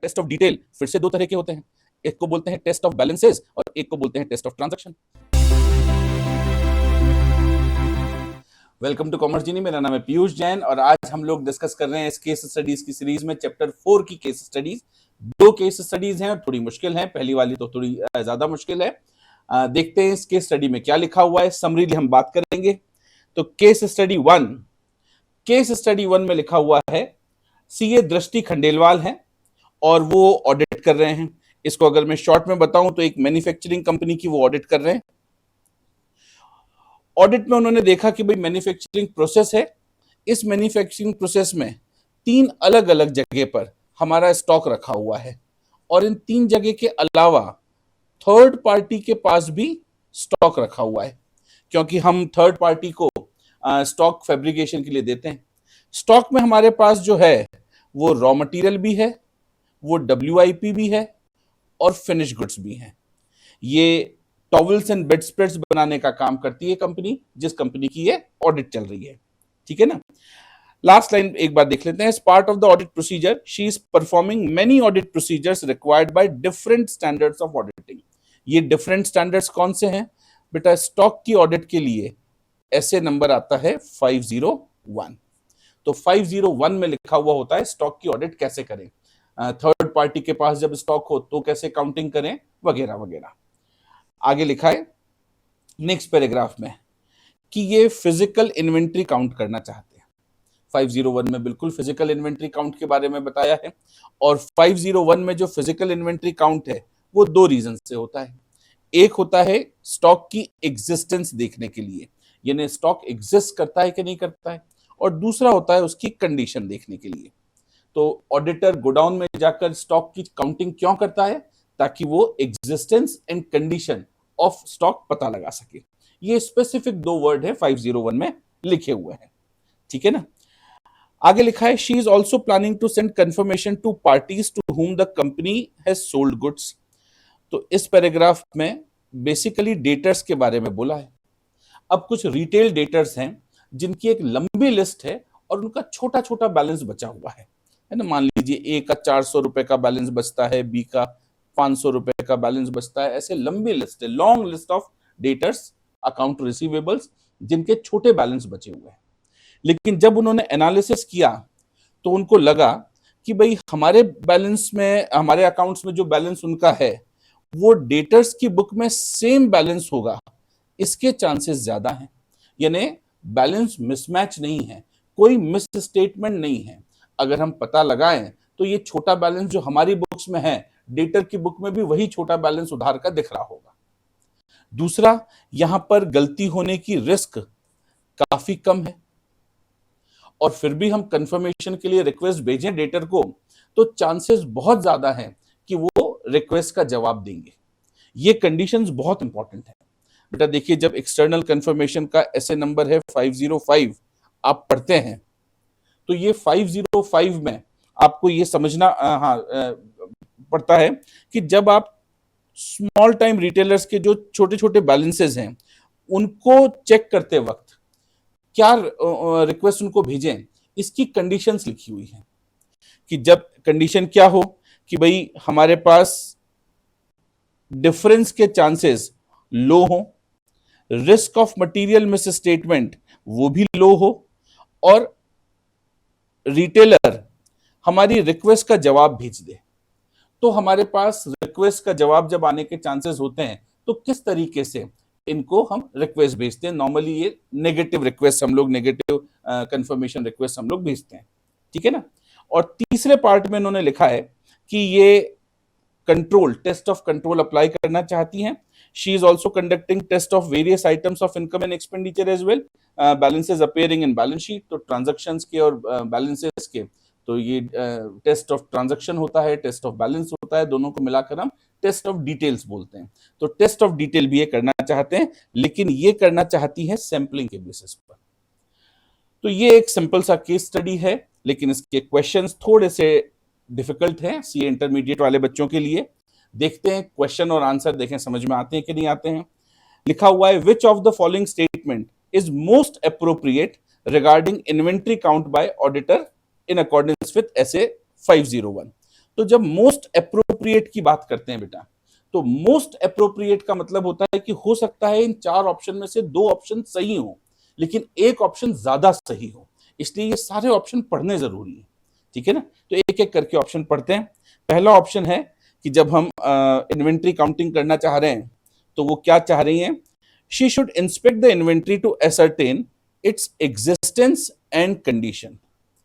Test of detail फिर से दो तरह के होते हैं, एक को बोलते हैं टेस्ट ऑफ बैलेंसेस और एक को बोलते हैं test of transaction. Welcome to commerce genie, मेरा नाम है पीयूष जैन और आज हम लोग डिस्कस कर रहे हैं इस केस स्टडीज की सीरीज में चैप्टर 4 की केस स्टडीज। दो केस स्टडीज हैं और थोड़ी मुश्किल है, पहली वाली तो थोड़ी ज्यादा मुश्किल है। देखते हैं इस केस स्टडी में क्या लिखा हुआ है, समरीली हम बात करेंगे। तो केस स्टडी 1 में लिखा हुआ है सीए दृष्टि खंडेलवाल हैं और वो ऑडिट कर रहे हैं। इसको अगर मैं शॉर्ट में बताऊं तो एक मैन्युफैक्चरिंग कंपनी की वो ऑडिट कर रहे हैं। ऑडिट में उन्होंने देखा कि भाई मैन्युफैक्चरिंग प्रोसेस है, इस मैन्युफैक्चरिंग प्रोसेस में 3 अलग अलग जगह पर हमारा स्टॉक रखा हुआ है और इन 3 जगह के अलावा थर्ड पार्टी के पास भी स्टॉक रखा हुआ है, क्योंकि हम थर्ड पार्टी को स्टॉक फैब्रिकेशन के लिए देते हैं। स्टॉक में हमारे पास जो है वो रॉ मटेरियल भी है, वो WIP भी है और फिनिश गुड्स भी हैं। ये टॉवल्स एंड बेड स्प्रेड्स बनाने का काम करती है कंपनी, जिस कंपनी की ये ऑडिट चल रही है, ठीक है ना। लास्ट लाइन एक बार देख लेते हैं। As part of the audit procedure she is performing many audit procedures required by different standards of auditing. ये डिफरेंट स्टैंडर्ड्स कौन से हैं बेटा? स्टॉक की ऑडिट के लिए ऐसे नंबर आता है 501। तो 501 में लिखा हुआ होता है स्टॉक की ऑडिट कैसे करें, थर्ड पार्टी के पास जब स्टॉक हो तो कैसे काउंटिंग करें, वगैरह वगैरह। आगे लिखा है नेक्स्ट पैराग्राफ में कि ये फिजिकल इन्वेंट्री काउंट करना चाहते हैं। 501 में बिल्कुल फिजिकल इन्वेंट्री काउंट के बारे में बताया है और 501 में जो फिजिकल इन्वेंट्री काउंट है वो 2 रीजन से होता है। एक होता है स्टॉक की एग्जिस्टेंस देखने के लिए, यानी स्टॉक एग्जिस्ट करता है कि नहीं करता है, और दूसरा होता है उसकी कंडीशन देखने के लिए। तो ऑडिटर गोडाउन में जाकर स्टॉक की काउंटिंग क्यों करता है? ताकि वो existence and condition of stock पता लगा सके। ये स्पेसिफिक 2 वर्ड है 501 में लिखे हुए हैं, ठीक है ना। आगे लिखा है she is also planning to send confirmation to parties to whom the company has sold goods. तो इस पैराग्राफ में बेसिकली डेटर्स के बारे में बोला है। अब कुछ रिटेल डेटर्स हैं जिनकी एक लंबी लिस्ट है और उनका छोटा छोटा बैलेंस बचा हुआ है ना। मान लीजिए ए का 400 रुपए का बैलेंस बचता है, बी का 500 रुपए का बैलेंस बचता है। ऐसे लंबी लिस्ट है, long list of debtors account receivables जिनके छोटे बैलेंस बचे हुए हैं। लेकिन जब उन्होंने एनालिसिस किया तो उनको लगा कि भाई हमारे बैलेंस में, हमारे अकाउंट्स में जो बैलेंस उनका है वो डेटर्स की बुक में सेम बैलेंस होगा, इसके चांसेस ज्यादा हैं। यानी बैलेंस मिसमैच नहीं है, कोई मिस स्टेटमेंट नहीं है। अगर हम पता लगाएं तो ये छोटा बैलेंस जो हमारी बुक्स में है, डेटर की बुक में भी वही छोटा बैलेंस उधार का दिख रहा होगा। दूसरा, यहां पर गलती होने की रिस्क काफी कम है और फिर भी हम कंफर्मेशन के लिए रिक्वेस्ट भेजें डेटर को तो चांसेस बहुत ज्यादा हैं कि वो रिक्वेस्ट का जवाब देंगे। ये कंडीशंस बहुत इंपॉर्टेंट है बेटा। देखिए, जब एक्सटर्नल कंफर्मेशन का ऐसे नंबर है 505 आप पढ़ते हैं तो ये 505 में आपको ये समझना पड़ता है कि जब आप स्मॉल टाइम रिटेलर्स के जो छोटे छोटे बैलेंसेस हैं उनको चेक करते वक्त क्या रिक्वेस्ट उनको भेजें, इसकी कंडीशंस लिखी हुई है कि जब कंडीशन क्या हो कि भाई हमारे पास डिफरेंस के चांसेस लो हो, risk of material miss statement वो भी लो हो और रिटेलर हमारी रिक्वेस्ट का जवाब भेज दे। तो हमारे पास रिक्वेस्ट का जवाब जब आने के चांसेस होते हैं तो किस तरीके से इनको हम रिक्वेस्ट भेजते हैं। नॉर्मली ये नेगेटिव रिक्वेस्ट हम लोग, नेगेटिव कंफर्मेशन रिक्वेस्ट हम लोग भेजते हैं, ठीक है ना। और तीसरे पार्ट में इन्होंने लिखा है कि ये control, test of control apply करना चाहती हैं। She is also conducting test of various items of income and expenditure as well, balances appearing in balance sheet. तो ट्रांजैक्शंस के और बैलेंसेस के, तो ये टेस्ट ऑफ ट्रांजैक्शन होता है, टेस्ट ऑफ बैलेंस होता है, दोनों को मिलाकर हम टेस्ट ऑफ डिटेल्स बोलते हैं। तो टेस्ट ऑफ डिटेल भी ये करना चाहते हैं, लेकिन ये करना चाहती है सैंपलिंग के बेसिस पर। तो ये एक सिंपल सा केस स्टडी है, लेकिन इसके क्वेश्चंस थोड़े से डिफिकल्ट हैं सीए इंटरमीडिएट वाले बच्चों के लिए। देखते हैं क्वेश्चन और आंसर, देखें समझ में आते हैं कि नहीं आते हैं। लिखा हुआ है विच of the following statement is most appropriate regarding inventory count bye auditor in accordance with SA 501। तो जब मोस्ट अप्रोप्रिएट की बात करते हैं बेटा, तो मोस्ट अप्रोप्रिएट का मतलब होता है कि हो सकता है इन 4 ऑप्शन में से 2 ऑप्शन सही हो, लेकिन एक ऑप्शन ज्यादा सही हो, इसलिए ये सारे ऑप्शन पढ़ने जरूरी है। ठीक है ना? तो एक एक करके ऑप्शन पढ़ते हैं। पहला ऑप्शन है कि जब हम इन्वेंट्री काउंटिंग करना चाह रहे हैं, तो वो क्या चाह रही हैं? She should inspect the inventory to ascertain its existence and condition.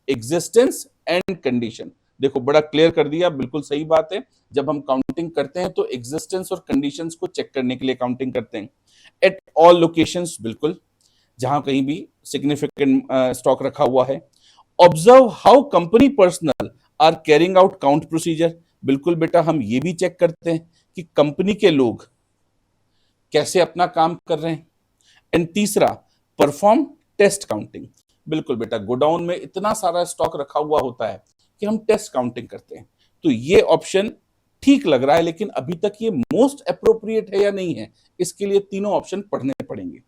Existence and condition, देखो बड़ा क्लियर कर दिया, बिल्कुल सही बात है। जब हम काउंटिंग करते हैं तो एग्जिस्टेंस और कंडीशंस को चेक करने के लिए काउंटिंग करते हैं। एट ऑल लोकेशंस, बिल्कुल, जहां कहीं भी सिग्निफिकेंट स्टॉक रखा हुआ है। Observe how company personnel are carrying out count procedure, बिल्कुल बेटा, हम ये भी चेक करते हैं कि कंपनी के लोग कैसे अपना काम कर रहे हैं। एंड तीसरा, परफॉर्म टेस्ट काउंटिंग, बिल्कुल बेटा, गोडाउन में इतना सारा स्टॉक रखा हुआ होता है कि हम टेस्ट काउंटिंग करते हैं। तो ये ऑप्शन ठीक लग रहा है, लेकिन अभी तक ये मोस्ट अप्रोप्रिएट है या नहीं है, इसके लिए तीनों ऑप्शन पढ़ने पड़ेंगे।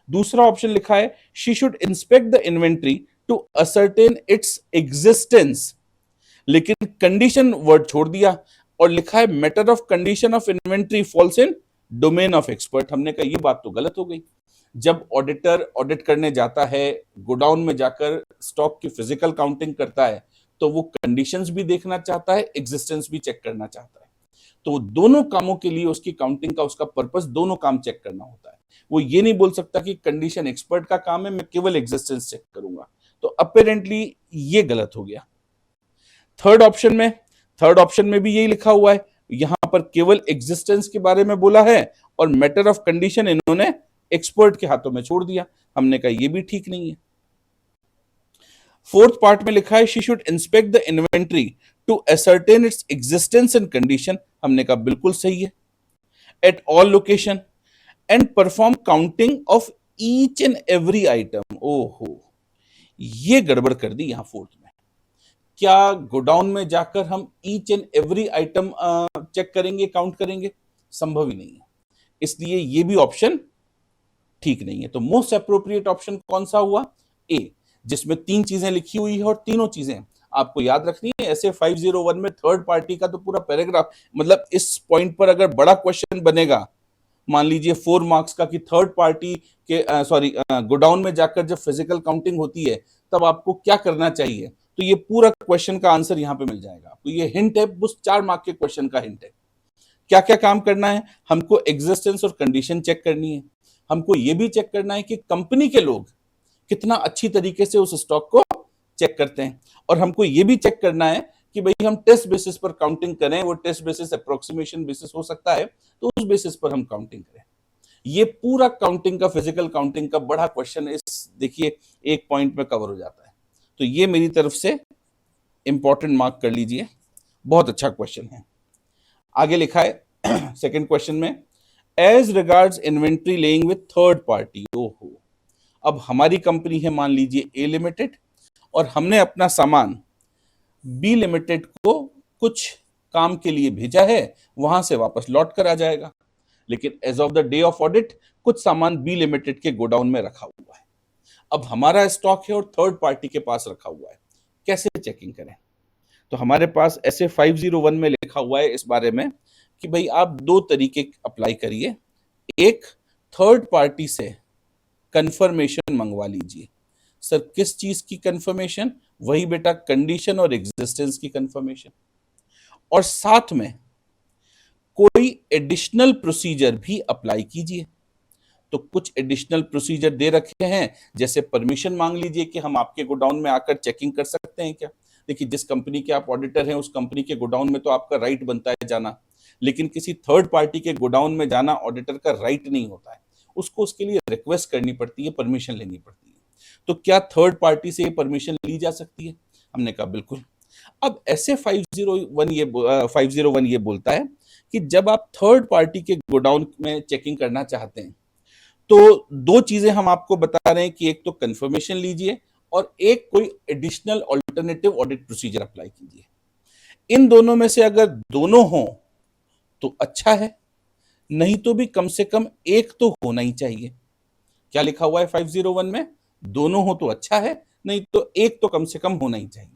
दूसरा ऑप्शन लिखा है she should inspect the inventory to ascertain its existence, लेकिन कंडीशन वर्ड छोड़ दिया और लिखा है matter of condition of inventory falls in domain of expert. हमने कहा ये बात तो गलत हो गई। जब ऑडिटर ऑडिट करने जाता है, गोडाउन में जाकर स्टॉक की फिजिकल काउंटिंग करता है, तो वो कंडीशंस भी देखना चाहता है, एग्जिस्टेंस भी चेक करना चाहता है। तो दोनों कामों के लिए उसकी काउंटिंग का उसका पर्पस दोनों काम चेक करना होता है। वो ये नहीं बोल सकता कि कंडीशन एक्सपर्ट का काम है, मैं केवल एग्जिस्टेंस चेक करूंगा। तो अपेरेंटली ये गलत हो गया। थर्ड ऑप्शन में भी यही लिखा हुआ है, यहां पर केवल एग्जिस्टेंस के बारे में बोला है और मैटर ऑफ कंडीशन इन्होंने एक्सपर्ट के हाथों में छोड़ दिया। हमने कहा ये भी ठीक नहीं है। फोर्थ पार्ट में लिखा है she should inspect the inventory to ascertain its existence and condition. हमने कहा बिल्कुल सही है। At all location and perform counting of each and every item. ओहो, ये गड़बड़ कर दी यहां फोर्थ में। क्या गोडाउन में जाकर हम each and every item check करेंगे, काउंट करेंगे? संभव ही नहीं है, इसलिए ये भी ऑप्शन ठीक नहीं है। तो मोस्ट अप्रोप्रिएट ऑप्शन कौन सा हुआ? ए, जिसमें 3 चीजें लिखी हुई है और तीनों चीजें आपको याद रखनी है। ऐसे 501 में थर्ड पार्टी का तो पूरा पैराग्राफ, मतलब इस पॉइंट पर अगर बड़ा क्वेश्चन बनेगा, मान लीजिए 4 मार्क्स का, कि थर्ड पार्टी के गोडाउन में जाकर जब फिजिकल काउंटिंग होती है तब आपको क्या करना चाहिए, तो ये पूरा क्वेश्चन का आंसर यहां पे मिल जाएगा आपको। ये हिंट है, उस 4 मार्क के क्वेश्चन का हिंट है। क्या क्या काम करना है? हमको एग्जिस्टेंस और कंडीशन चेक करनी है। हमको ये भी चेक करना है कि कंपनी के लोग कितना अच्छी तरीके से उस स्टॉक को चेक करते हैं, और हमको ये भी चेक करना है कि भाई हम टेस्ट बेसिस पर काउंटिंग करें, वो टेस्ट बेसिस अप्रोक्सीमेशन बेसिस हो सकता है, तो उस बेसिस पर हम काउंटिंग करें। ये पूरा काउंटिंग का, फिजिकल काउंटिंग का बड़ा क्वेश्चन इस देखिए एक पॉइंट में कवर हो जाता है। तो ये मेरी तरफ से इंपॉर्टेंट मार्क कर लीजिए, बहुत अच्छा क्वेश्चन है। आगे लिखा है सेकंड क्वेश्चन में, as regards inventory lying with third party. ओहो, अब हमारी कंपनी है मान लीजिए ए लिमिटेड, और हमने अपना सामान बी लिमिटेड को कुछ काम के लिए भेजा है, वहां से वापस लौट कर आ जाएगा, लेकिन as of the day of audit कुछ सामान बी लिमिटेड के गोडाउन में रखा हुआ है। अब हमारा स्टॉक है और थर्ड पार्टी के पास रखा हुआ है, कैसे चेकिंग करें? तो हमारे पास ऐसे 501 में लिखा हुआ है इस बारे में कि भाई आप 2 तरीके अप्लाई करिए। एक, थर्ड पार्टी से कंफर्मेशन मंगवा लीजिए। सर किस चीज की कंफर्मेशन? वही बेटा, कंडीशन और एग्जिस्टेंस की कंफर्मेशन। और साथ में कोई एडिशनल प्रोसीजर भी अप्लाई कीजिए। तो कुछ एडिशनल प्रोसीजर दे रखे हैं, जैसे परमिशन मांग लीजिए कि हम आपके गोडाउन में आकर चेकिंग कर सकते हैं क्या। देखिए, जिस कंपनी के आप ऑडिटर हैं उस कंपनी के गोडाउन में तो आपका राइट बनता है जाना, लेकिन किसी थर्ड पार्टी के गोडाउन में जाना ऑडिटर का राइट नहीं होता है, उसको उसके लिए रिक्वेस्ट करनी पड़ती है, परमिशन लेनी पड़ती है। तो क्या थर्ड पार्टी से परमिशन ली जा सकती है? हमने कहा बिल्कुल। अब ऐसे 501 ये बोलता है कि जब आप थर्ड पार्टी के गोडाउन में चेकिंग करना चाहते हैं, तो 2 चीजें हम आपको बता रहे हैं कि एक तो कंफर्मेशन लीजिए और एक कोई additional alternative audit procedure apply कीजिए। इन दोनों में से अगर दोनों हो तो अच्छा है, नहीं तो भी कम से कम एक तो होना ही चाहिए। क्या लिखा हुआ है 501 में? दोनों हो तो अच्छा है, नहीं तो एक तो कम से कम होना ही चाहिए।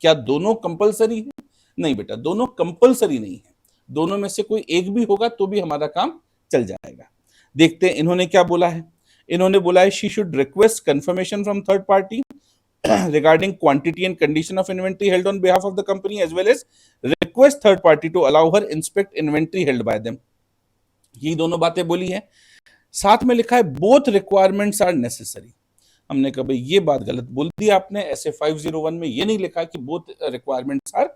क्या दोनों कंपलसरी है? नहीं बेटा, दोनों कंपलसरी नहीं है, दोनों में से कोई एक भी होगा तो भी हमारा काम चल जाएगा। देखते हैं इन्होंने क्या बोला है। इन्होंने बोला है she should request confirmation from third party regarding quantity and condition of inventory held on behalf of the company as well as request third party to allow her inspect inventory held by them। ये दोनों बातें बोली है। साथ में लिखा है both requirements are necessary। हमने कहा भाई ये बात गलत बोल दी आपने, ऐसे 501 में ये नहीं लिखा कि both requirements are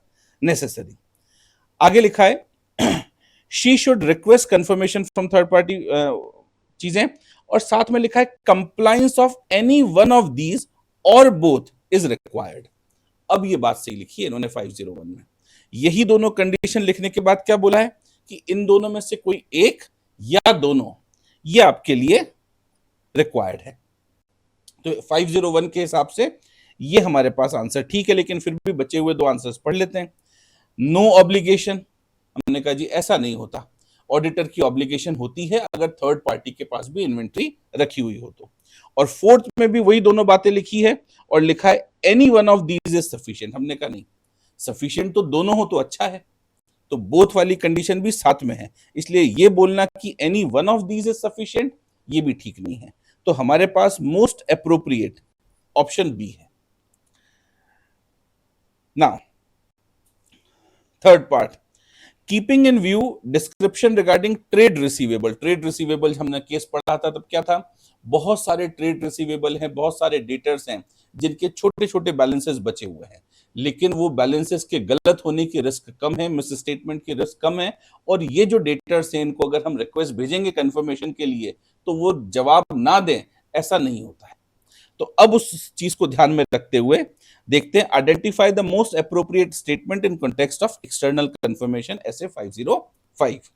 necessary। आगे लिखा है she should request confirmation from third party चीजें, और साथ में लिखा है compliance of any one of these और बोथ इज रिक्वायर्ड। अब ये बात सही लिखी है इन्होंने 501 में। यही दोनों कंडीशन लिखने के बाद क्या बोला है कि इन दोनों में से कोई एक या दोनों ये आपके लिए रिक्वायर्ड है। तो 501 के हिसाब से ये हमारे पास आंसर ठीक है, लेकिन फिर भी बचे हुए दो आंसर्स पढ़ लेते हैं। नो ऑब्लिगेशन, हमने कहा जी ऐसा नहीं होता, ऑडिटर की ऑब्लिगेशन होती है अगर थर्ड पार्टी के पास भी इन्वेंट्री रखी हुई हो तो। और फोर्थ में भी वही दोनों बातें लिखी है और लिखा है any one of these is sufficient. हमने कहा नहीं, सफिशिएंट तो दोनों हो तो अच्छा है, तो बोथ वाली कंडीशन भी साथ में है, इसलिए ये बोलना कि any one of these is sufficient ये भी ठीक नहीं है। तो हमारे पास मोस्ट एप्रोप्रिएट ऑप्शन बी है। Now third part, keeping in view description regarding trade receivable. Trade receivable हमने केस पढ़ा था, तब क्या था, बहुत सारे ट्रेड रिसीवेबल हैं, बहुत सारे डेटर्स हैं जिनके छोटे छोटे बैलेंसेस बचे हुए हैं, लेकिन वो बैलेंसेस के गलत होने की रिस्क कम है, मिस स्टेटमेंट की रिस्क कम है, और ये जो डेटर्स हैं इनको अगर हम रिक्वेस्ट भेजेंगे कंफर्मेशन के लिए तो वो जवाब ना दें, ऐसा नहीं होता है। तो अब उस चीज को ध्यान में रखते हुए देखते हैं, identify the most appropriate statement in context of external confirmation, ऐसे 505।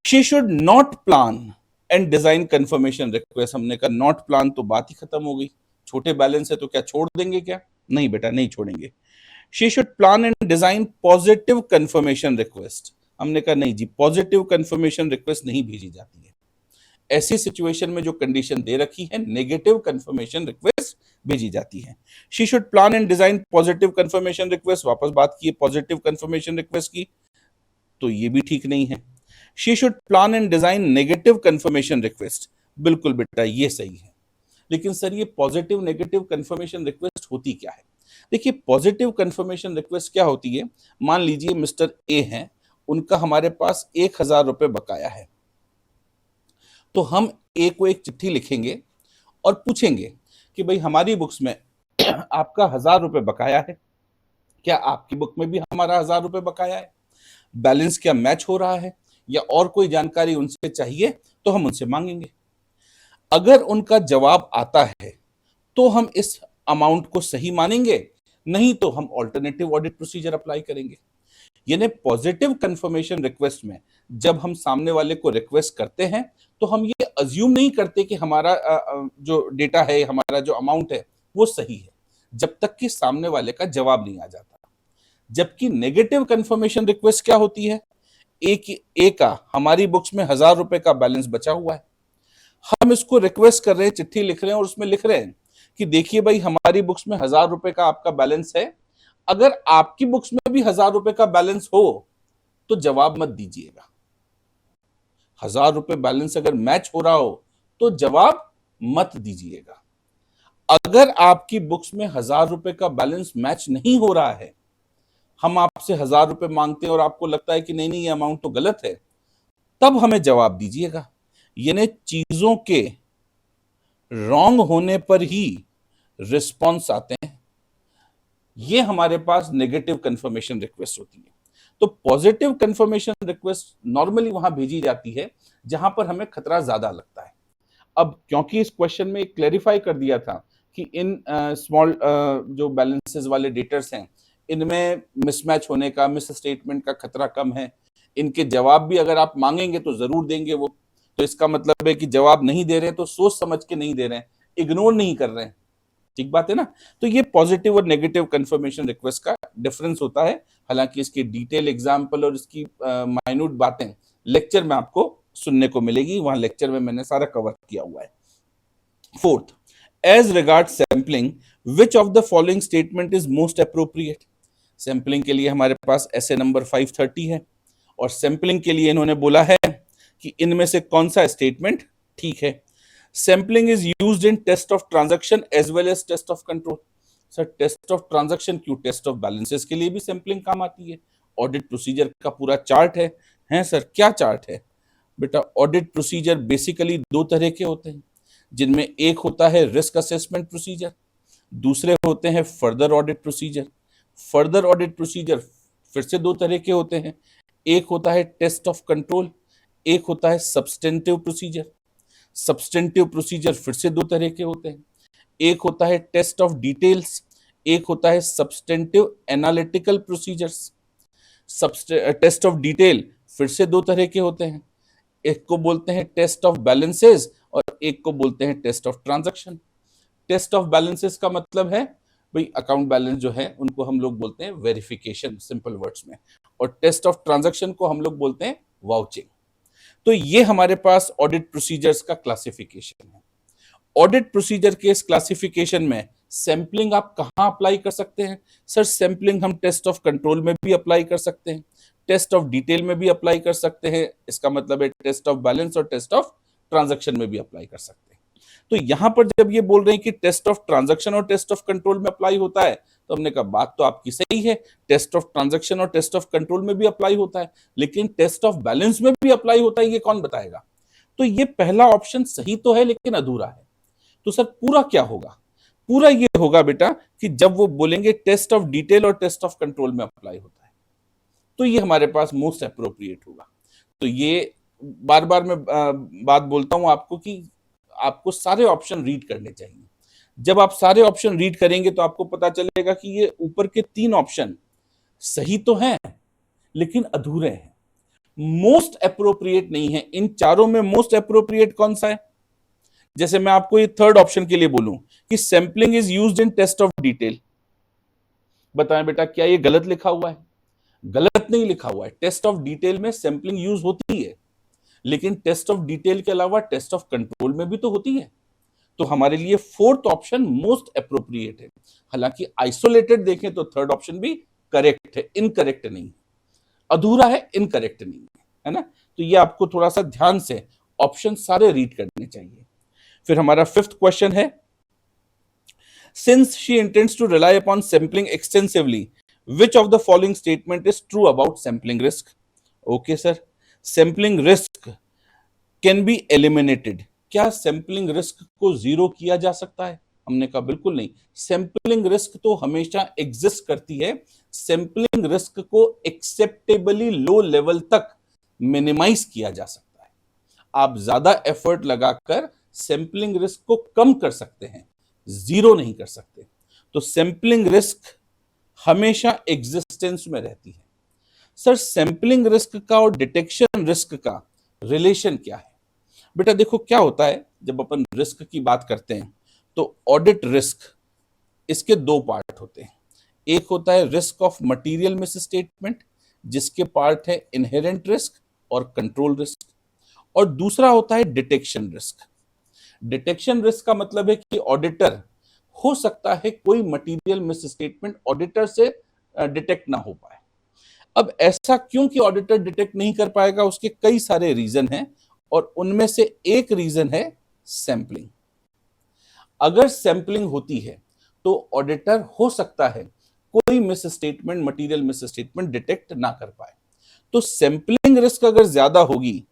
She should not plan and design confirmation request. हमने कहा नॉट प्लान तो बात ही खत्म हो गई, छोटे बैलेंस है तो क्या छोड़ देंगे क्या? नहीं बेटा, नहीं छोड़ेंगे। She should plan and design positive confirmation request. हमने कहा नहीं जी, पॉजिटिव कंफर्मेशन रिक्वेस्ट नहीं भेजी जाती है। ऐसी सिचुएशन में जो कंडीशन दे रखी है, नेगेटिव कंफर्मेशन रिक्वेस्ट भेजी जाती है। She should plan and design positive confirmation request, वापस बात की पॉजिटिव कंफर्मेशन रिक्वेस्ट की, तो ये भी ठीक नहीं है। She should plan and design negative confirmation request, बिल्कुल बेटा ये सही है। लेकिन सर ये पॉजिटिव नेगेटिव कंफर्मेशन रिक्वेस्ट होती क्या है? देखिए पॉजिटिव कंफर्मेशन रिक्वेस्ट क्या होती है, मान लीजिए मिस्टर ए हैं, उनका हमारे पास 1000 रुपए बकाया है, तो हम ए को एक चिट्ठी लिखेंगे और पूछेंगे कि भाई हमारी बुक्स में आपका 1000 रुपए बकाया है, क्या आपकी बुक में भी हमारा 1000 रुपए बकाया है? बैलेंस क्या मैच हो रहा है, या और कोई जानकारी उनसे चाहिए तो हम उनसे मांगेंगे। अगर उनका जवाब आता है तो हम इस अमाउंट को सही मानेंगे, नहीं तो हम ऑल्टरनेटिव ऑडिट प्रोसीजर अप्लाई करेंगे। यानी पॉजिटिव कंफर्मेशन रिक्वेस्ट में जब हम सामने वाले को रिक्वेस्ट करते हैं तो हम ये अज्यूम नहीं करते कि हमारा जो डेटा है, हमारा जो अमाउंट है वो सही है, जब तक कि सामने वाले का जवाब नहीं आ जाता। जबकि नेगेटिव कंफर्मेशन रिक्वेस्ट क्या होती है, ए का हमारी बुक्स में 1000 रुपए का बैलेंस बचा हुआ है, हम इसको रिक्वेस्ट कर रहे हैं, चिट्ठी लिख रहे हैं और उसमें लिख रहे हैं कि देखिए भाई हमारी बुक्स में 1000 रुपए का आपका बैलेंस है, अगर आपकी बुक्स में भी 1000 रुपए का बैलेंस हो तो जवाब मत दीजिएगा। 1000 रुपए बैलेंस अगर मैच हो रहा हो तो जवाब मत दीजिएगा। अगर आपकी बुक्स में 1000 रुपए का बैलेंस मैच नहीं हो रहा है, हम आपसे 1000 रुपए मांगते हैं और आपको लगता है कि नहीं नहीं ये अमाउंट तो गलत है, तब हमें जवाब दीजिएगा। यानी चीजों के रॉन्ग होने पर ही रिस्पॉन्स आते हैं, ये हमारे पास नेगेटिव कंफर्मेशन रिक्वेस्ट होती है। तो पॉजिटिव कंफर्मेशन रिक्वेस्ट नॉर्मली वहां भेजी जाती है जहां पर हमें खतरा ज्यादा लगता है। अब क्योंकि इस क्वेश्चन में क्लेरिफाई कर दिया था कि इन स्मॉल जो बैलेंसेस वाले डेटर्स हैं इनमें मिसमैच होने का, मिस स्टेटमेंट का खतरा कम है, इनके जवाब भी अगर आप मांगेंगे तो जरूर देंगे वो, तो इसका मतलब है कि जवाब नहीं दे रहे हैं तो सोच समझ के नहीं दे रहे हैं, इग्नोर नहीं कर रहे हैं। ठीक बात है ना? तो ये पॉजिटिव और नेगेटिव कंफर्मेशन रिक्वेस्ट का डिफरेंस होता है। हालांकि इसकी डिटेल एग्जांपल और इसकी माइन्यूट बातें लेक्चर में आपको सुनने को मिलेगी, वहां लेक्चर में मैंने सारा कवर किया हुआ है। Fourth, as regard sampling which of the following statement is most appropriate. Sampling के लिए हमारे पास एसे नंबर 530 है और सैंपलिंग के लिए इन्होंने बोला है कि इनमें से कौन सा स्टेटमेंट ठीक है। Sampling is used in test of transaction as well as test of control. Sir test of transaction क्यों, टेस्ट ऑफ बैलेंसेस के लिए भी सैंपलिंग काम आती है। ऑडिट प्रोसीजर का पूरा चार्ट है सर, क्या चार्ट है बेटा? ऑडिट प्रोसीजर बेसिकली दो तरह के होते हैं, जिनमें एक होता है रिस्क असेसमेंट प्रोसीजर, दूसरे होते हैं further audit procedure. Further audit procedure फिर से दो तरह के होते हैं, एक होता है टेस्ट ऑफ कंट्रोल, एक होता है सब्सटेंटिव प्रोसीजर। सब्सटेंटिव प्रोसीजर फिर से दो तरह के होते हैं, एक होता है टेस्ट ऑफ डिटेल्स, एक होता है substantive analytical procedures. Test of detail फिर से दो तरह के होते हैं, एक को बोलते हैं टेस्ट ऑफ बैलेंसेस और एक को बोलते हैं test of transaction. Test of balances का मतलब है भाई अकाउंट बैलेंस जो है उनको हम लोग बोलते हैं वेरिफिकेशन सिंपल वर्ड्स में, और टेस्ट ऑफ ट्रांजैक्शन को हम लोग बोलते हैं वाउचिंग। तो ये हमारे पास ऑडिट प्रोसीजर्स का क्लासिफिकेशन है। ऑडिट प्रोसीजर के इस क्लासिफिकेशन में सैंपलिंग आप कहां अप्लाई कर सकते हैं? सर सैंपलिंग हम टेस्ट ऑफ कंट्रोल में भी अप्लाई कर सकते हैं, टेस्ट ऑफ डिटेल में भी अप्लाई कर सकते हैं, इसका मतलब है टेस्ट ऑफ बैलेंस और टेस्ट ऑफ ट्रांजैक्शन में भी अप्लाई कर सकते हैं। तो यहां पर जब ये बोल रहे हैं कि टेस्ट ऑफ ट्रांजैक्शन और टेस्ट ऑफ कंट्रोल में अप्लाई होता है, तो हमने कहा बात तो आपकी सही है, टेस्ट ऑफ ट्रांजैक्शन और टेस्ट ऑफ कंट्रोल में भी अप्लाई होता है, लेकिन टेस्ट ऑफ बैलेंस में भी अप्लाई होता है, ये कौन बताएगा? तो ये पहला ऑप्शन सही तो है लेकिन अधूरा है। तो सर पूरा क्या होगा? पूरा ये होगा बेटा कि जब वो बोलेंगे टेस्ट ऑफ डिटेल और टेस्ट ऑफ कंट्रोल में अप्लाई होता है, तो ये हमारे पास मोस्ट अप्रोप्रिएट होगा। तो ये बार बार मैं बात बोलता हूं आपको कि आपको सारे ऑप्शन रीड करने चाहिए। जब आप सारे ऑप्शन रीड करेंगे तो आपको पता चलेगा कि ये ऊपर के तीन ऑप्शन सही तो हैं लेकिन अधूरे हैं, मोस्ट अप्रोप्रिएट नहीं है। इन चारों में मोस्ट अप्रोप्रिएट कौन सा है? जैसे मैं आपको ये थर्ड ऑप्शन के लिए बोलूं कि sampling is used in test of detail, बताएं बेटा क्या ये गलत लिखा हुआ है? गलत नहीं लिखा हुआ है। टेस्ट ऑफ डिटेल में सैंपलिंग यूज होती है, लेकिन टेस्ट ऑफ डिटेल के अलावा टेस्ट ऑफ कंट्रोल में भी तो होती है। तो हमारे लिए फोर्थ ऑप्शन मोस्ट अप्रोप्रिएट है। हालांकि आइसोलेटेड देखें तो थर्ड ऑप्शन भी करेक्ट है, इनकरेक्ट नहीं, अधूरा है, इनकरेक्ट नहीं है ना। तो ये आपको थोड़ा सा ध्यान से ऑप्शन सारे रीड करने चाहिए। फिर हमारा फिफ्थ क्वेश्चन है, since she intends to rely upon sampling extensively which of the following statement is true about sampling risk? Okay sir, sampling risk can be eliminated. क्या सैंपलिंग रिस्क को zero किया जा सकता है? हमने कहा बिल्कुल नहीं। सैंपलिंग रिस्क तो हमेशा एग्जिस्ट करती है, सैंपलिंग रिस्क को एक्सेप्टेबली लो लेवल तक मिनिमाइज किया जा सकता है। आप ज्यादा एफर्ट लगाकर सैंपलिंग रिस्क को कम कर सकते हैं, जीरो नहीं कर सकते। तो सैंपलिंग रिस्क हमेशा एग्जिस्टेंस में रहती है। सर सैंपलिंग रिस्क का और डिटेक्शन रिस्क का रिलेशन क्या है? बेटा देखो क्या होता है, जब अपन रिस्क की बात करते हैं तो ऑडिट रिस्क, इसके दो पार्ट होते हैं। एक होता है रिस्क ऑफ मटेरियल मिसस्टेटमेंट, जिसके पार्ट है इनहेरेंट रिस्क और कंट्रोल रिस्क, और दूसरा होता है डिटेक्शन रिस्क। डिटेक्शन रिस्क का मतलब है कि ऑडिटर हो सकता है कोई मटेरियल मिसस्टेटमेंट ऑडिटर से डिटेक्ट ना हो पाए। अब ऐसा क्यों कि ऑडिटर डिटेक्ट नहीं कर पाएगा? उसके कई सारे रीजन हैं और उनमें से एक रीजन है सैंपलिंग। अगर सैंपलिंग होती है तो ऑडिटर हो सकता है कोई मिसस्टेटमेंट, मटेरियल मिसस्टेटमेंट डिटेक्ट ना कर पाए। तो सैंपलिंग रिस्क अगर ज्यादा होगी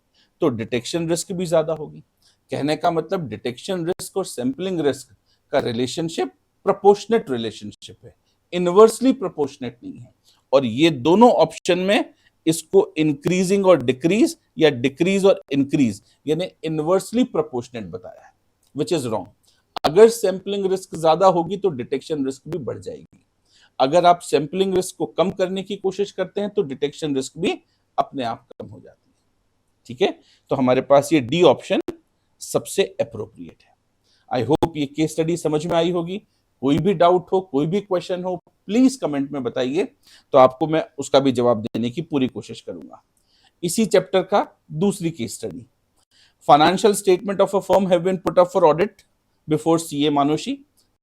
तो डिटेक्शन रिस्क भी ज्यादा होगी। कहने का मतलब डिटेक्शन रिस्क और सैंपलिंग रिस्क का रिलेशनशिप प्रोपोर्शनेट रिलेशनशिप है, इनवर्सली प्रोपोर्शनेट नहीं है। और ये दोनों ऑप्शन में इसको इंक्रीजिंग और डिक्रीज या डिक्रीज और इंक्रीज यानी इनवर्सली प्रोपोर्शनेट बताया है, विच इज रॉन्ग। अगर सैंपलिंग रिस्क ज्यादा होगी तो डिटेक्शन रिस्क भी बढ़ जाएगी। अगर आप सैंपलिंग रिस्क को कम करने की कोशिश करते हैं तो डिटेक्शन रिस्क भी अपने आप कम हो जाती है। ठीक है, तो हमारे पास ये डी ऑप्शन सबसे अप्रोप्रिएट है। आई होप ये केस स्टडी समझ में आई होगी। कोई भी डाउट हो, कोई भी क्वेश्चन हो, प्लीज कमेंट में बताइए, तो आपको मैं उसका भी जवाब देने की पूरी कोशिश करूंगा। इसी चैप्टर का दूसरी case study, financial statement of a firm have been put up for audit before CA Manushi.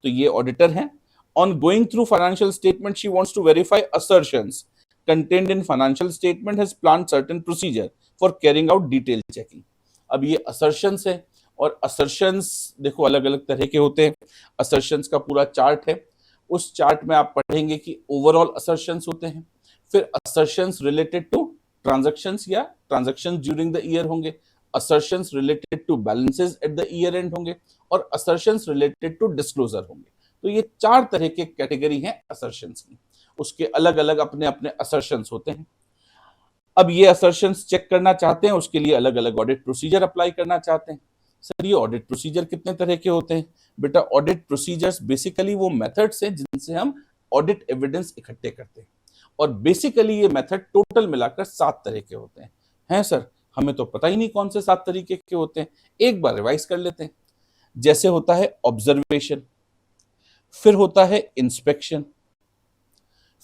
तो ये ऑडिटर हैं On going through financial statement, she wants to verify assertions contained in financial statement, has planned certain procedure for carrying out detailed checking. अब ये assertions है, और assertions देखो अलग अलग तरह के होते हैं. assertions का पूरा चार्ट है, उस चार्ट में आप पढ़ेंगे कि ओवरऑल assertions होते हैं, फिर assertions related to transactions या transactions during the year होंगे, assertions related to balances at the year end होंगे, और assertions related to disclosure होंगे. तो ये 4 तरह के कैटेगरी हैं असर्शंस की, उसके अलग अलग अपने अपने असर्शंस होते हैं. अब ये असर्शंस चेक करना चाहते हैं, उसके लिए अलग अलग ऑडिट प्रोसीजर अप्लाई करना चाहते हैं. सर ये ऑडिट प्रोसीजर कितने तरह के होते हैं? बेटा ऑडिट प्रोसीजर्स बेसिकली वो मेथड्स हैं जिनसे हम ऑडिट एविडेंस इकट्ठे करते हैं, और बेसिकली ये मेथड टोटल मिलाकर 7 तरह के होते हैं. हैं सर, हमें तो पता ही नहीं कौन से 7 तरीके के होते हैं. एक बार रिवाइज कर लेते हैं. जैसे होता है ऑब्जर्वेशन, फिर होता है इंस्पेक्शन,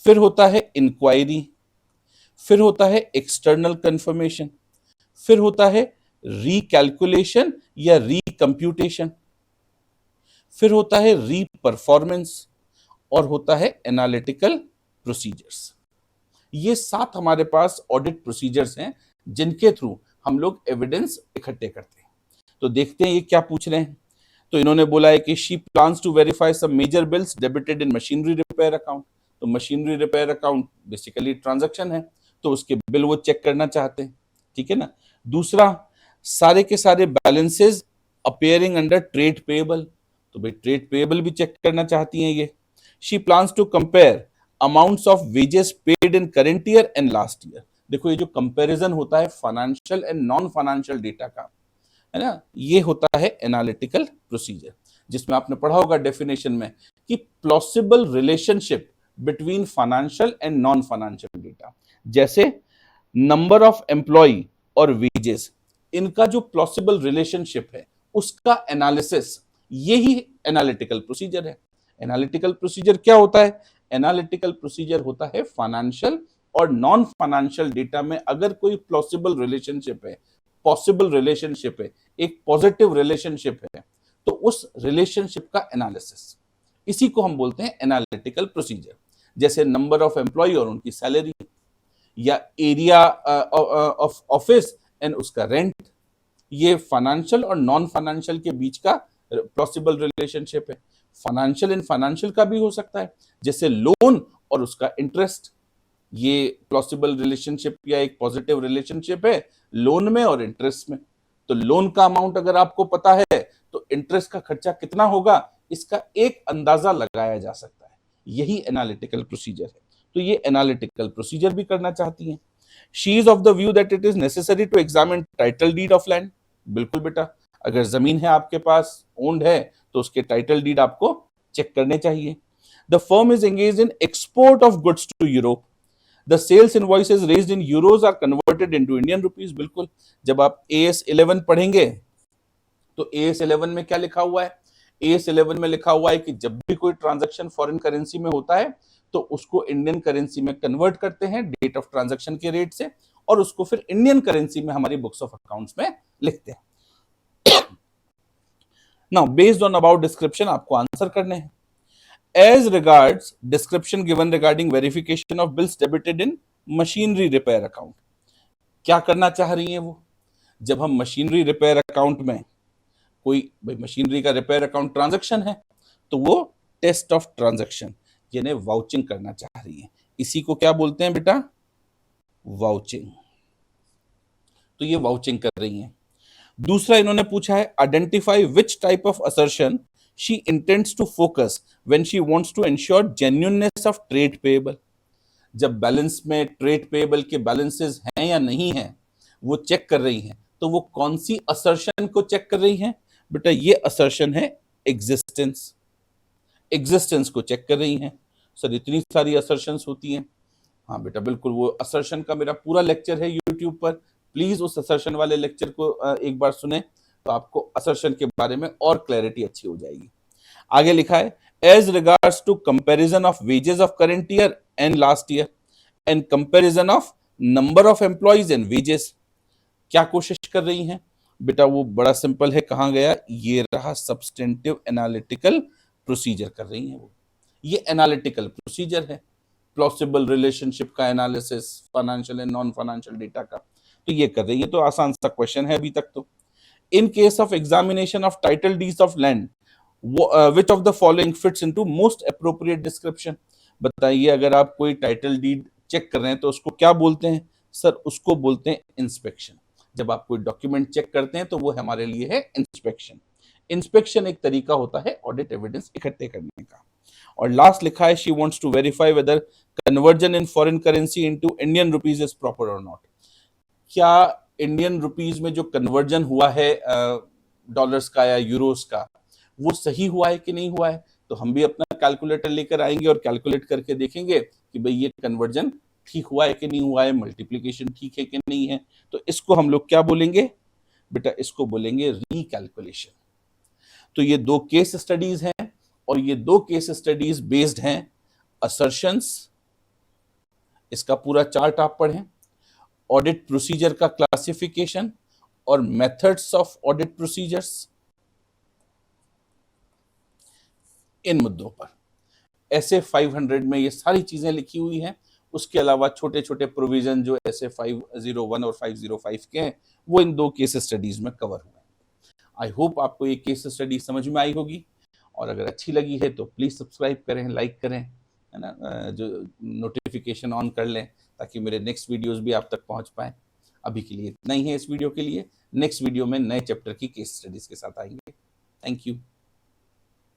फिर होता है इंक्वायरी, फिर होता है एक्सटर्नल कंफर्मेशन, फिर होता है रिकैलकुलेशन या रिकम्प्यूटेशन, फिर होता है रीपरफॉर्मेंस, और होता है एनालिटिकल प्रोसीजर्स. ये 7 हमारे पास ऑडिट प्रोसीजर्स हैं जिनके थ्रू हम लोग एविडेंस इकट्ठे करते हैं. तो देखते हैं ये क्या पूछ रहे हैं. तो इन्होंने बोला है कि she plans to verify some major bills debited in machinery repair account. तो machinery repair account basically transaction है, तो उसके बिल वो चेक करना चाहते हैं. ठीक है ना. दूसरा, सारे के सारे balances appearing under trade payable, तो भाई ट्रेड पेएबल भी चेक करना चाहती हैं ये. She plans to compare amounts of wages paid in current year and last year. देखो ये जो कंपैरिजन होता है financial and non financial data का, है ना, ये होता है एनालिटिकल प्रोसीजर, जिसमें आपने पढ़ा होगा डेफिनेशन में कि plausible relationship between financial and non financial data. जैसे नंबर ऑफ एम्प्लॉय और वेजेस, इनका जो प्लॉसिबल रिलेशनशिप है उसका एनालिसिस, यही एनालिटिकल प्रोसीजर है. एनालिटिकल प्रोसीजर क्या होता है? एनालिटिकल प्रोसीजर होता है फाइनेंशियल और नॉन फाइनेंशियल डेटा में अगर कोई प्लॉसिबल रिलेशनशिप है, पॉसिबल रिलेशनशिप है, एक पॉजिटिव रिलेशनशिप है, तो उस रिलेशनशिप का एनालिसिस, इसी को हम बोलते हैं एनालिटिकल प्रोसीजर. जैसे नंबर ऑफ एम्प्लॉय और उनकी सैलरी, या एरिया ऑफ ऑफिस एंड उसका रेंट, ये फाइनेंशियल और नॉन फाइनेंशियल के बीच का पॉसिबल रिलेशनशिप है. फाइनेंशियल एंड फाइनेंशियल का भी हो सकता है, जैसे लोन और उसका इंटरेस्ट, ये पॉसिबल रिलेशनशिप या एक पॉजिटिव रिलेशनशिप है लोन में और इंटरेस्ट में. तो लोन का अमाउंट अगर आपको पता है तो इंटरेस्ट का खर्चा कितना होगा, इसका एक अंदाजा लगाया जा सकता है. यही एनालिटिकल प्रोसीजर है. तो ये एनालिटिकल प्रोसीजर भी करना चाहती हैं. She is of the view that it is necessary to examine title deed of land. बिल्कुल बेटा, अगर जमीन है आपके पास, ओन्ड है, तो उसके टाइटल डीड आपको चेक करने चाहिए. The firm is engaged in export of goods to Europe. The sales invoices raised in euros are converted into Indian rupees. बिल्कुल, जब आप AS11 पढ़ेंगे तो AS11 में क्या लिखा हुआ है? AS11 में लिखा हुआ है कि जब भी कोई ट्रांजैक्शन फॉरेन करेंसी में होता है तो उसको इंडियन करेंसी में कन्वर्ट करते हैं डेट ऑफ ट्रांजैक्शन के रेट से, और उसको फिर इंडियन करेंसी में हमारी बुक्स ऑफ अकाउंट्स में लिखते हैं. Now based on about description आपको आंसर करने हैं. As regards description given regarding verification of bills debited in machinery repair account, क्या करना चाह रही हैं वो? जब हम मशीनरी रिपेयर अकाउंट में कोई भाई मशीनरी का रिपेयर अकाउंट ट्रांजैक्शन है, तो वो टेस्ट ऑफ ट्रांजैक्शन यानी वाउचिंग करना चाह रही है. इसी को क्या बोलते हैं बेटा? वाउचिंग. तो ये वाउचिंग कर रही हैं. दूसरा इन्होंने पूछा है identify which type of assertion she intends to focus when she wants to ensure genuineness of trade payable. जब बैलेंस में ट्रेड पेएबल के बैलेंसेस हैं या नहीं हैं वो चेक कर रही हैं, तो वो कौन सी असर्शन को चेक कर रही हैं? बेटा ये असर्शन है एग्जिस्टेंस. एग्जिस्टेंस को चेक कर रही हैं. सर इतनी सारी असर्शंस होती हैं. हाँ बेटा बिल्कुल, वो असर्शन का मेरा पूरा लेक्चर है यूट्यूब पर, प्लीज उस असर्शन वाले लेक्चर को एक बार सुने, तो आपको असर्शन के बारे में और क्लैरिटी अच्छी हो जाएगी. आगे लिखा है as regards to comparison of wages of current year and last year and comparison of number of employees and wages. क्या कोशिश कर रही हैं बेटा? वो बड़ा सिंपल है, कहां गया? ये रहा सब्सटेंटिव एनालिटिकल प्रोसीजर कर रही हैं वो. ये एनालिटिकल प्रोसीजर है, प्लॉसिबल रिलेशनशिप का analysis, financial and non financial data का, तो ये कर रहे हैं। ये तो आसान सा क्वेश्चन है अभी तक तो। In case of examination of title deeds of land, which of the following fits into most appropriate description. बताइए, अगर आप कोई टाइटल डीड चेक कर रहे हैं तो उसको क्या बोलते हैं? सर, उसको बोलते हैं इंस्पेक्शन। जब आप कोई डॉक्यूमेंट चेक करते हैं तो वो हमारे लिए है इंस्पेक्शन। इंस्पेक्शन एक तरीका होता है ऑडिट एविडेंस इकट्ठे करने का। और लास्ट लिखा है, she wants to verify whether conversion in foreign currency into Indian rupees is proper और नॉट। क्या इंडियन रुपीज में जो कन्वर्जन हुआ है डॉलर्स का या यूरोस का, वो सही हुआ है कि नहीं हुआ है? तो हम भी अपना कैलकुलेटर लेकर आएंगे और कैलकुलेट करके देखेंगे कि भाई ये कन्वर्जन ठीक हुआ है कि नहीं हुआ है, मल्टीप्लिकेशन ठीक है कि नहीं है। तो इसको हम लोग क्या बोलेंगे बेटा? इसको बोलेंगे रीकैलकुलेशन। तो ये दो केस स्टडीज हैं और ये दो केस स्टडीज बेस्ड हैं असर्शंस, इसका पूरा चार्ट आप पढ़ें, ऑडिट प्रोसीजर का क्लासिफिकेशन और मेथड्स ऑफ ऑडिट प्रोसीजर्स, इन मुद्दों पर। ऐसे 500 में ये सारी चीजें लिखी हुई हैं। उसके अलावा छोटे छोटे प्रोविजन जो ऐसे 501 और 505 के हैं, वो इन दो केस स्टडीज में कवर हुए हैं। आई होप आपको ये केस स्टडी समझ में आई होगी, और अगर अच्छी लगी है तो प्लीज सब्सक्राइब करें, लाइक करें, है ना, जो नोटिफिकेशन ऑन कर लें ताकि मेरे नेक्स्ट वीडियोस भी आप तक पहुंच पाए। अभी के लिए इतना ही है इस वीडियो के लिए। नेक्स्ट वीडियो में नए चैप्टर की केस स्टडीज के साथ आएंगे। Thank you.